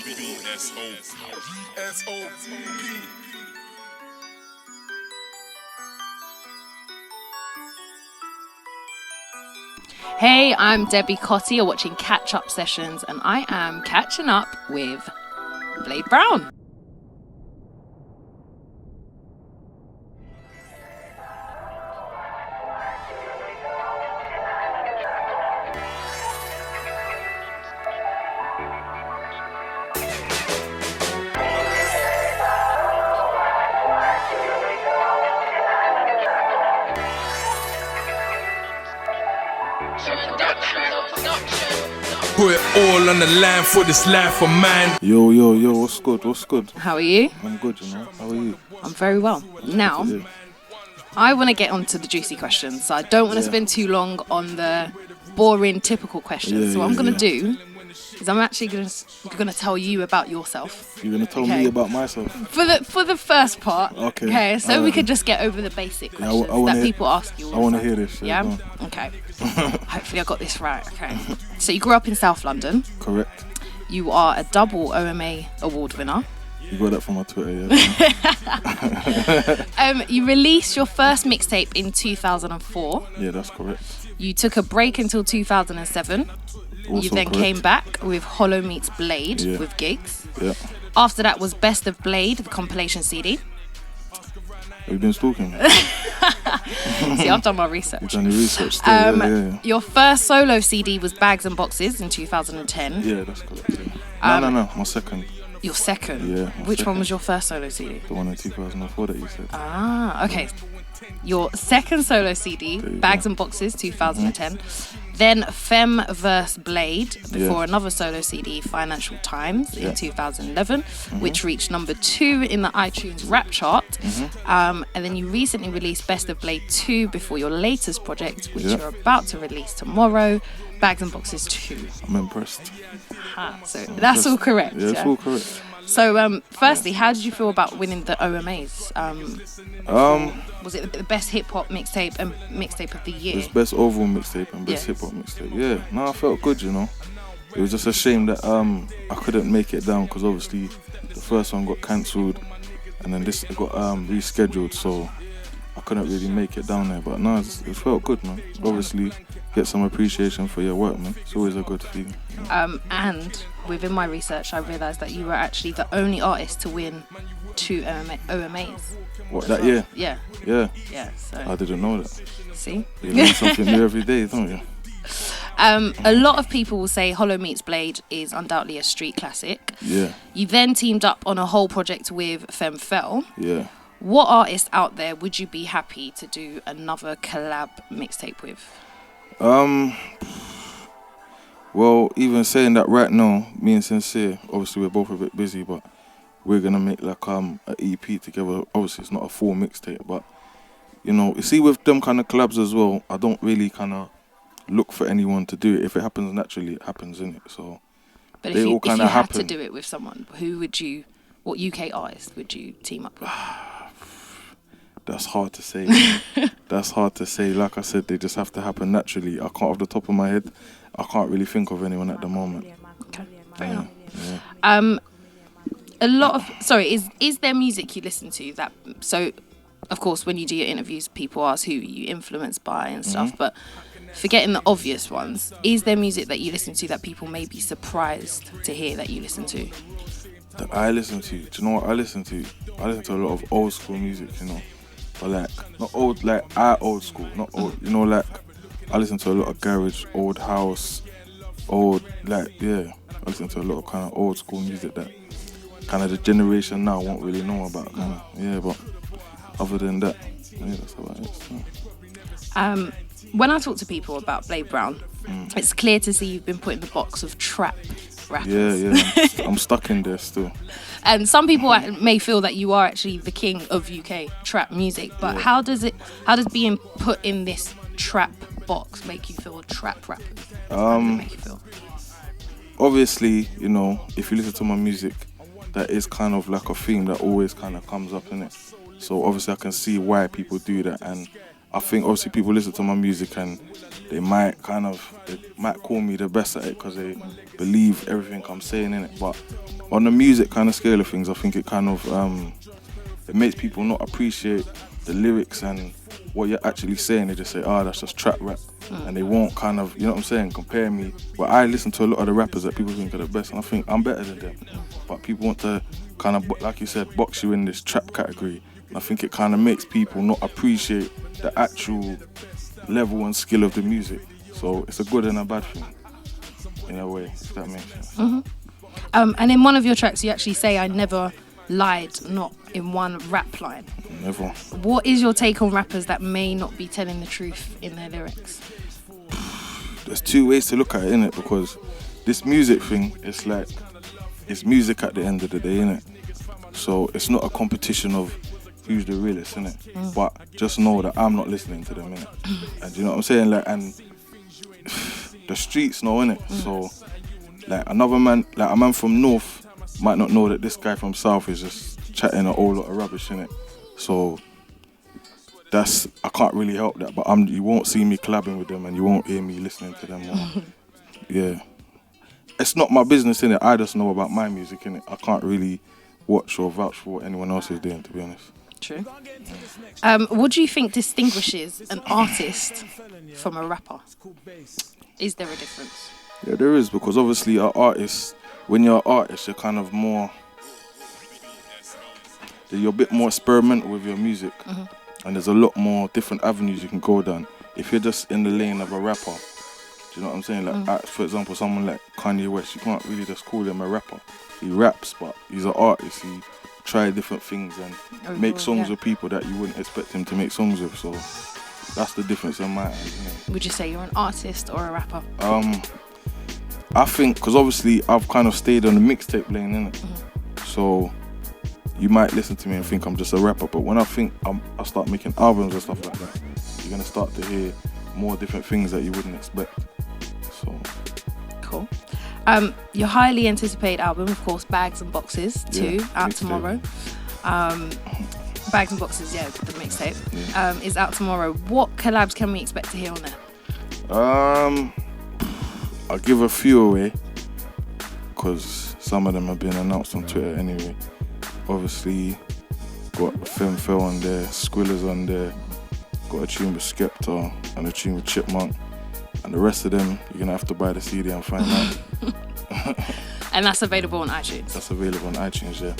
HDVSN. Hey, I'm Debbie Cotty. You're watching Catch Up Sessions, and I am catching up with Blade Brown. Put it all on the line for this life of mine. Yo, what's good? How are you? I'm good, How are you? I'm very well. Now, I want to get on to the juicy questions, so I don't want to spend too long on the boring, typical questions. So what I'm going to do is I'm actually going to tell you about yourself. You're going to tell me about myself? For the first part. Okay. So we could just get over the basic questions that people ask you all I want to the time. hear this. Yeah? Okay. Hopefully I got this right. Okay. So you grew up in South London. Correct. You are a double OMA award winner. You got that from my Twitter, yeah. You released your first mixtape in 2004. Yeah, that's correct. You took a break until 2007. Also you then correct. came back with Hollow Meets Blade with gigs. Yeah. After that was Best of Blade, the compilation CD. Have you been stalking me? See, I've done my research. You've done your research still, yeah. Your first solo CD was Bags and Boxes in 2010. Yeah, that's correct. Yeah. No, my second. Your second? Yeah. Which one was your first solo CD? The one in 2004 that you said. Ah, okay. Your second solo CD, Bags and Boxes, 2010. Then Femme vs. Blade, before another solo CD, Financial Times, in 2011, which reached number 2 in the iTunes rap chart. And then you recently released Best of Blade 2 before your latest project, which you're about to release tomorrow, Bags and Boxes 2. I'm impressed. So that's all correct. Yeah, it's all correct. So, firstly, how did you feel about winning the OMAs? Was it the best hip hop mixtape and mixtape of the year? It's best overall mixtape and best hip hop mixtape. Yeah, no, I felt good, It was just a shame that I couldn't make it down because obviously the first one got cancelled and then this got rescheduled, so I couldn't really make it down there. But no, it felt good, man. Obviously, get some appreciation for your work, man. It's always a good feeling. And within my research, I realised that you were actually the only artist to win 2 OMAs. What, that year? Yeah. Yeah. Yeah. So I didn't know that. See? You learn something new every day, don't you? A lot of people will say Hollow Meets Blade is undoubtedly a street classic. Yeah. You then teamed up on a whole project with Femme Fell. Yeah. What artist out there would you be happy to do another collab mixtape with? Well, even saying that right now, me and Sincere, obviously we're both a bit busy, but we're gonna make like an EP together. Obviously it's not a full mixtape, but you see with them kind of collabs as well, I don't really kind of look for anyone to do it. If it happens naturally, it happens, innit? So but they if you, all kind if of you had happen. to do it with someone, what UK artist would you team up with? That's hard to say. That's hard to say. Like I said, they just have to happen naturally. I can't, off the top of my head, I can't really think of anyone at the moment. Okay, fair enough. Yeah. Is there music you listen to that? So, of course, when you do your interviews, people ask who you influenced by and stuff. But forgetting the obvious ones, is there music that you listen to that people may be surprised to hear that you listen to? That I listen to. Do you know what I listen to? I listen to a lot of old school music, But like, not old, like our old school, not old, like, I listen to a lot of garage, old house, I listen to a lot of kind of old school music that kind of the generation now won't really know about, but other than that, that's about it. So. When I talk to people about Blade Brown, it's clear to see you've been put in the box of trap rappers. Yeah, I'm stuck in there still. And some people may feel that you are actually the king of UK trap music, but how does being put in this trap box make you feel? Trap rappers? How does it make you feel? Obviously, if you listen to my music, that is kind of like a theme that always kind of comes up in it. So obviously I can see why people do that, and I think obviously people listen to my music and they might call me the best at it because they believe everything I'm saying in it. But on the music kind of scale of things, I think it kind of it makes people not appreciate the lyrics and what you're actually saying. They just say, oh, that's just trap rap. And they won't kind of, you know what I'm saying, compare me. But I listen to a lot of the rappers that people think are the best, and I think I'm better than them. But people want to kind of, like you said, box you in this trap category. And I think it kind of makes people not appreciate the actual level and skill of the music. So it's a good and a bad thing, in a way, if that makes sense. And in one of your tracks, you actually say, I never lied, not in one rap line. Never. What is your take on rappers that may not be telling the truth in their lyrics? There's two ways to look at it, innit? Because this music thing, it's like, it's music at the end of the day, innit? So it's not a competition of who's the realest, innit? But just know that I'm not listening to them, innit? And you know what I'm saying? Like, and the streets know, innit? So, like, a man from North might not know that this guy from South is just chatting a whole lot of rubbish, innit? So I can't really help that, but you won't see me collabing with them and you won't hear me listening to them. Yeah. It's not my business, innit? I just know about my music, innit? I can't really watch or vouch for what anyone else is doing, to be honest. True. What do you think distinguishes an artist from a rapper? Is there a difference? Yeah, there is, because obviously when you're an artist, you're kind of more, you're a bit more experimental with your music. And there's a lot more different avenues you can go down. If you're just in the lane of a rapper, do you know what I'm saying? Like, for example, someone like Kanye West, you can't really just call him a rapper. He raps, but he's an artist. He tries different things and makes songs with people that you wouldn't expect him to make songs with. So that's the difference in my eyes. Would you say you're an artist or a rapper? I think, because obviously I've kind of stayed on the mixtape lane, innit? So you might listen to me and think I'm just a rapper, but when I think I start making albums and stuff like that, you're going to start to hear more different things that you wouldn't expect. So cool. Your highly anticipated album, of course, Bags and Boxes 2, out tomorrow. Bags and Boxes, the mixtape, is out tomorrow. What collabs can we expect to hear on there? I'll give a few away, because some of them have been announced on Twitter anyway. Obviously, got Femfel on there, Squiller's on there, got a tune with Skepta and a tune with Chipmunk, and the rest of them, you're going to have to buy the CD and find out. And that's available on iTunes? That's available on iTunes, yeah.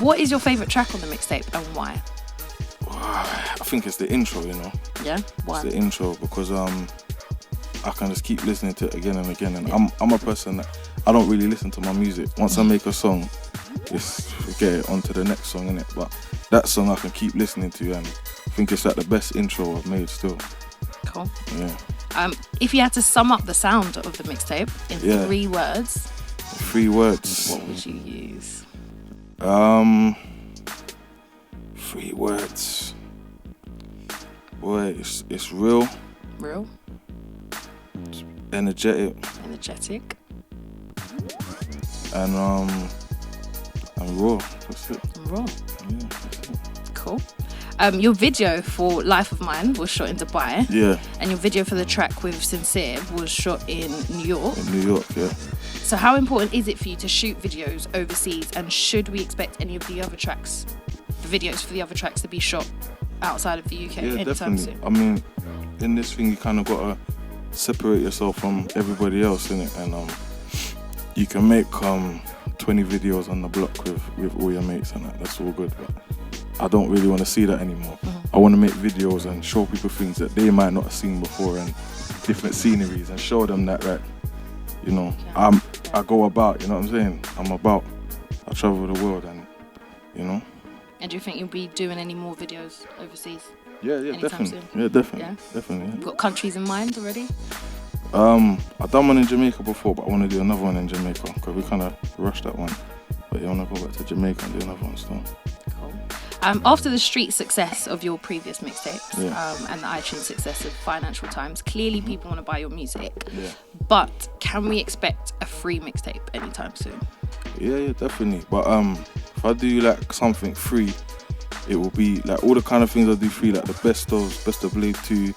What is your favourite track on the mixtape and why? I think it's the intro, you know. Yeah? Why? It's the intro, because I can just keep listening to it again and again, and I'm a person that I don't really listen to my music. Once I make a song, just forget it, on to the next song, innit? But that song I can keep listening to, and I think it's like the best intro I've made still. Cool. Yeah. If you had to sum up the sound of the mixtape in 3 words. 3 words. What would you use? 3 words. Boy, it's real. Real. Energetic. And raw. That's it. Raw. Yeah, that's it. Cool. Your video for Life of Mine was shot in Dubai. Yeah. And your video for the track with Sincere was shot in New York. In New York, yeah. So how important is it for you to shoot videos overseas, and should we expect any of the other tracks, the videos for the other tracks, to be shot outside of the UK anytime soon? I mean, in this thing you kind of got to separate yourself from everybody else, innit? And you can make 20 videos on the block with all your mates and that's all good, but I don't really want to see that anymore. I want to make videos and show people things that they might not have seen before, and different sceneries, and show them that, like, you know, I go about, you know what I'm saying? I travel the world, and, you know. And do you think you'll be doing any more videos overseas? Yeah, definitely. Soon? Yeah, definitely. Yeah? Definitely. Yeah. You've got countries in mind already? I've done one in Jamaica before, but I want to do another one in Jamaica, because we kind of rushed that one. But yeah, I want to go back to Jamaica and do another one still. Cool. After the street success of your previous mixtapes and the iTunes success of Financial Times, clearly people want to buy your music. Yeah. But can we expect a free mixtape anytime soon? Yeah, definitely. But if I do like something free, it will be like all the kind of things I do free, like the best of Blade 2,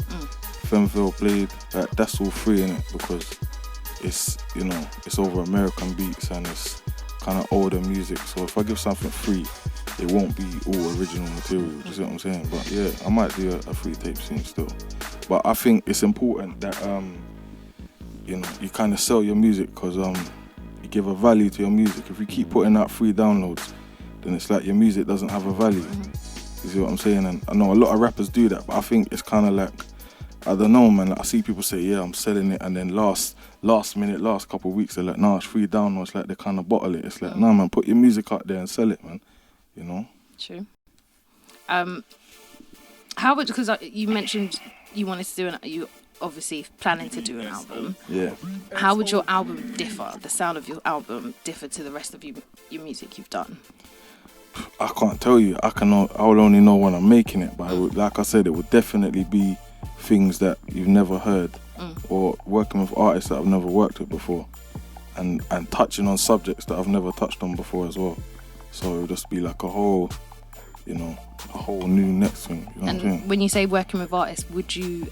Femville Blade, like that's all free in it because it's, you know, it's over American beats and it's kind of older music. So if I give something free, it won't be all original material. You see what I'm saying? But yeah, I might do a free tape scene still. But I think it's important that you know, you kind of sell your music because you give a value to your music. If you keep putting out free downloads, then it's like your music doesn't have a value. You see what I'm saying? And I know a lot of rappers do that, but I think it's kind of like, I don't know, man. Like, I see people say, yeah, I'm selling it, and then last couple of weeks, they're like, nah, it's free downloads. Like, they kind of bottle it. It's like, nah, man, put your music out there and sell it, man. You know? True. How would, because you mentioned you wanted to do you obviously planning to do an album. Yeah. How would your album differ, the sound of your album differ to the rest of your music you've done? I can't tell you. I will only know when I'm making it. But like I said, it would definitely be things that you've never heard, or working with artists that I've never worked with before, and touching on subjects that I've never touched on before as well. So it would just be like a whole, you know, a whole new next thing. You know what I'm saying? When you say working with artists, would you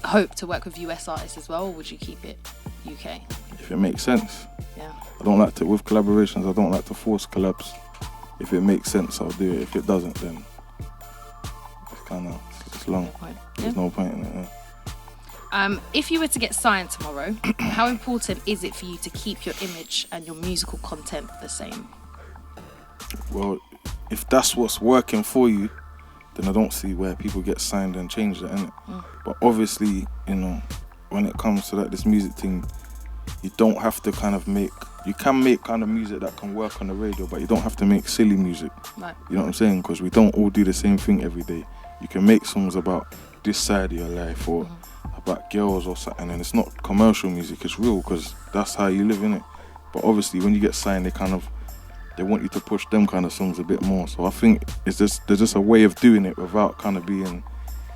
hope to work with US artists as well, or would you keep it UK? If it makes sense. Yeah. I don't like to, with collaborations, I don't like to force collabs. If it makes sense, I'll do it. If it doesn't, then it's kind of, it's long. There's no point in it. Yeah. If you were to get signed tomorrow, how important is it for you to keep your image and your musical content the same? Well, if that's what's working for you, then I don't see where people get signed and change that, innit? But obviously, you know, when it comes to like this music thing, you don't have to kind of you can make kind of music that can work on the radio, but you don't have to make silly music. Right. You know what I'm saying? Because we don't all do the same thing every day. You can make songs about this side of your life or about girls or something, and it's not commercial music, it's real because that's how you live, innit? But obviously, when you get signed, they want you to push them kind of songs a bit more. So I think there's just a way of doing it without kind of being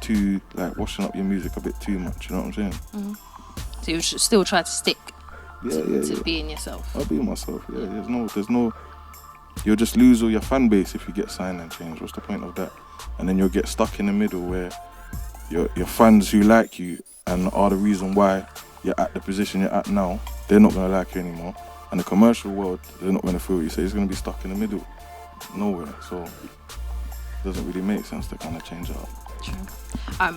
too, like, washing up your music a bit too much, you know what I'm saying? So you should still try to stick to being yourself. I'll be myself, yeah. There's no, you'll just lose all your fan base if you get signed and change. What's the point of that? And then you'll get stuck in the middle where your fans who like you and are the reason why you're at the position you're at now, they're not going to like you anymore. And the commercial world, they're not going to feel you. So it's going to be stuck in the middle, nowhere. So it doesn't really make sense to kind of change it up. True.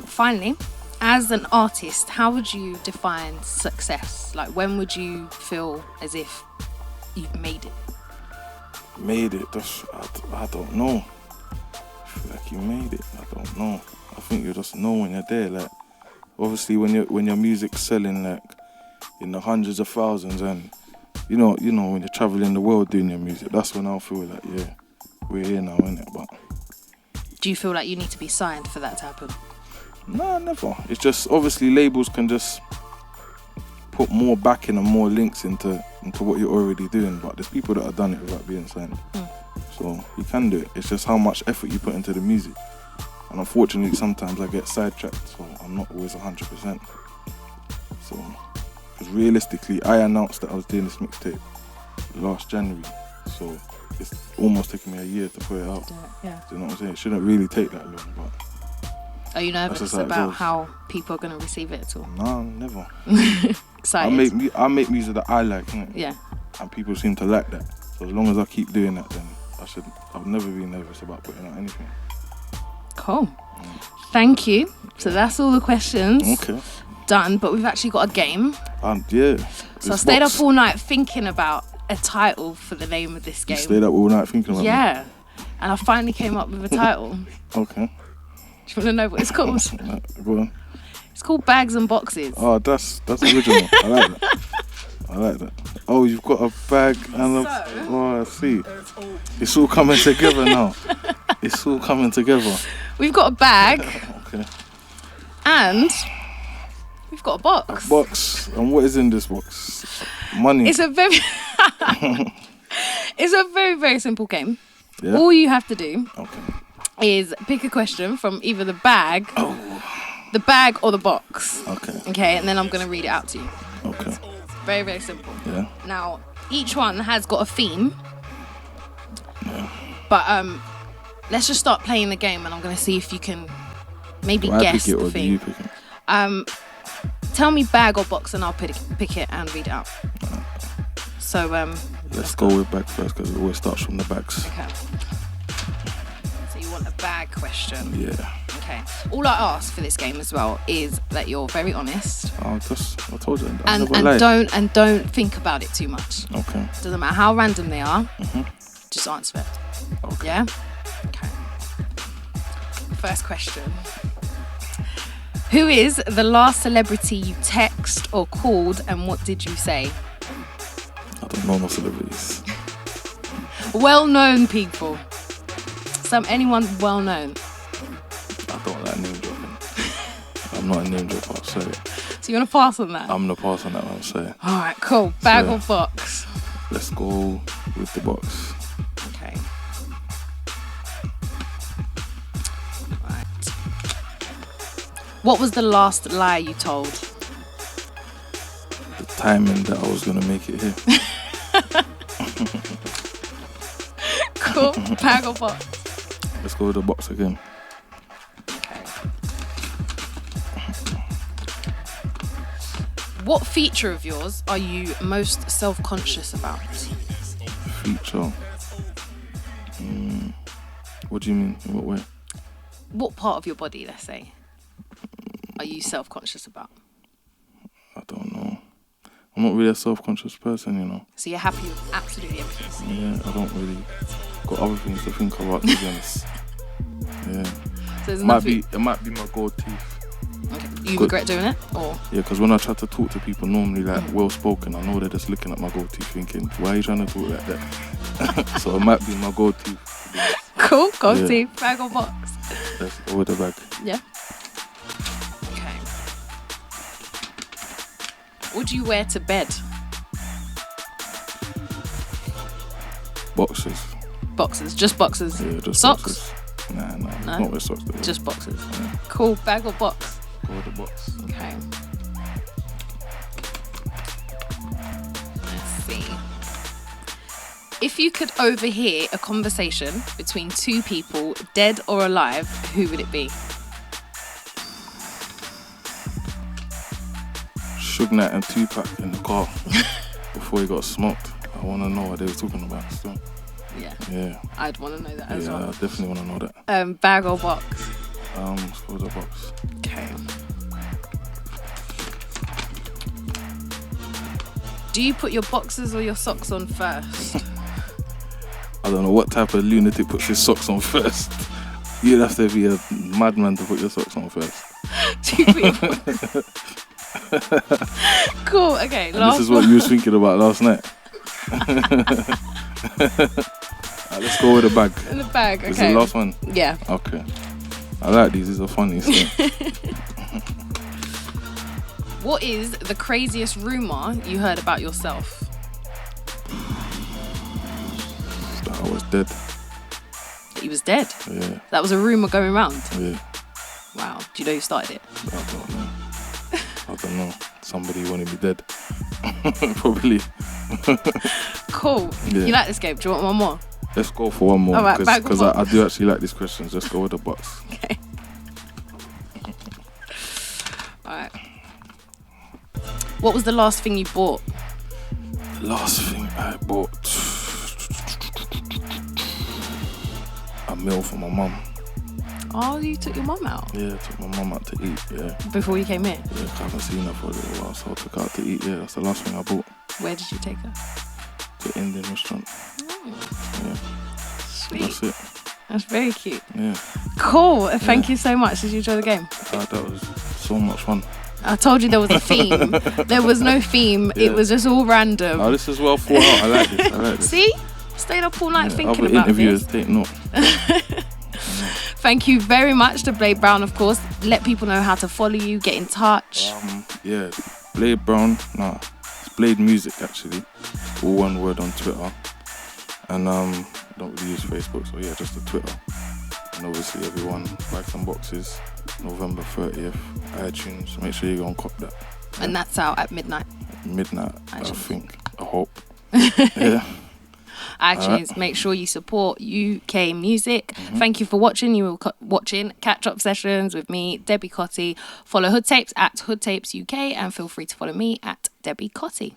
Finally, as an artist, how would you define success? Like, when would you feel as if you've made it? Made it? I don't know. I feel like you made it. I don't know. I think you just know when you're there. Like, obviously, when your music's selling like in the hundreds of thousands, and you know when you're traveling the world doing your music, that's when I'll feel like, yeah, we're here now, innit? But do you feel like you need to be signed for that to happen? No, never. It's just obviously labels can just put more backing and more links into what you're already doing, but there's people that have done it without being signed. So you can do it. It's just how much effort you put into the music. And unfortunately, sometimes I get sidetracked, so I'm not always 100%. So, because realistically, I announced that I was doing this mixtape last January, so it's almost taken me a year to put it out. Yeah. Do you know what I'm saying? It shouldn't really take that long, but... Are you nervous about how people are going to receive it at all? No, never. Excited? I make music that I like, innit? Yeah. And people seem to like that. So as long as I keep doing that, then I'll never be nervous about putting out anything. Cool. Thank you. So that's all the questions. Okay. Done, but we've actually got a game. Yeah. So I stayed up all night thinking about a title for the name of this game. You stayed up all night thinking about it? Yeah. And I finally came up with a title. Okay. Do you want to know what it's called? Go on. It's called Bags and Boxes. Oh, that's original. I like that. Oh, you've got a bag and oh, I see. It's all coming together now. It's all coming together. We've got a bag. Okay. And we've got a box. A box. And what is in this box? Money. It's a very very simple game. Yeah? All you have to do Okay. is pick a question from either the bag or the box. Okay, and then I'm going to read it out to you. Okay. Very, very simple. Yeah. Now, each one has got a theme. Yeah. But let's just start playing the game, and I'm going to see if you can maybe Do I guess pick it the or do thing. you pick it? Tell me bag or box, and I'll pick it and read it out. So Let's go with bag first because it always starts from the bags. okay. So you want a bag question? Yeah. Okay. All I ask for this game as well is that you're very honest. I told you. I never And lie. don't think about it too much. Okay. Doesn't matter how random they are. Just answer it. Okay. Yeah. Okay. First question. Who is the last celebrity you text or called, and what did you say? I don't know no celebrities. Well-known people. Anyone well-known. I don't like name dropping. I'm not a name dropper, I'm sorry. So you want to pass on that? I'm the pass on that one, sorry. All right, cool. Bag So- or box? Let's go with the box. Okay. Right. What was the last lie you told? The timing that I was going to make it here. Cool. Bag or box? Let's go with the box again. Okay. What feature of yours are you most self-conscious about? Feature. What do you mean? In what way? What part of your body, let's say, are you self-conscious about? I don't know. I'm not really a self-conscious person, you know. So you're happy with absolutely everything? Yeah, I don't really got other things to think about, to be honest. Yeah. So there's It might nothing... be my gold teeth. Okay. You Good. regret doing it? Or... Yeah, because when I try to talk to people normally like well-spoken, I know they're just looking at my gold teeth thinking, why are you trying to talk like that? So it might be my gold teeth. Cool. Gold Yeah. teeth. Bag or box? Let's go with the bag. Yeah. Okay. What do you wear to bed? Boxes. Boxes. Just boxes. Yeah, just Socks? boxes. Nah, No? not with socks. Though. Just boxes. Yeah. Cool. Bag or box? Go with the box. Okay. Let's see. If you could overhear a conversation between two people, dead or alive, who would it be? Suge Knight and Tupac in the car before he got smoked. I want to know what they were talking about still. Yeah. Yeah. I'd want to know that as Yeah, I well. definitely want to know that. Bag or box? Let's go with the box. Okay. Do you put your boxers or your socks on first? I don't know what type of lunatic puts his socks on first. You'd have to be a madman to put your socks on first. Do you put your Cool, okay. And this is what you was thinking about last night. Let's go with the bag. In the bag, okay. This is the last one? Yeah. Okay. I like these are funny. So. What is the craziest rumour you heard about yourself? That I was dead. That you was dead? Yeah. That was a rumour going around? Yeah. Wow. Do you know who started it? I don't know. Somebody wanted me dead. Probably. Cool. Yeah. You like this game? Do you want one more? Let's go for one more. All right, bag or because box? I do actually like these questions. Let's go with the box. Okay. Alright. What was the last thing you bought? The last thing I bought. A meal for my mum. Oh, you took your mum out Yeah, I took my mum out to eat. Yeah. before you came here. Yeah, I haven't seen her for a little while, so I took her out to eat. Yeah, that's the last thing I bought. Where did you take her? The Indian restaurant. Yeah, Sweet. that's it. That's very cute. Yeah. Cool. Thank you so much. Did you enjoy the game? That was so much fun. I told you there was a theme. There was no theme. Yeah. It was just all random. Oh, this is well thought out. I like this. I like this. See? Stayed up all night thinking Other about interviewers this. take note. Thank you very much to Blade Brown, of course. Let people know how to follow you, get in touch. Yeah, Blade Brown. Nah, it's Blade Music actually. All one word on Twitter. And don't really use Facebook, so yeah, just the Twitter. And obviously everyone, Bags and Boxes, November 30th, iTunes. Make sure you go and cop that. And that's out at midnight. Midnight, I Actually. think. I hope. Yeah. iTunes. Make sure you support UK music. Thank you for watching. You were watching catch-up sessions with me, Debbie Cotty. Follow Hood Tapes at Hood Tapes UK, and feel free to follow me at Debbie Cotty.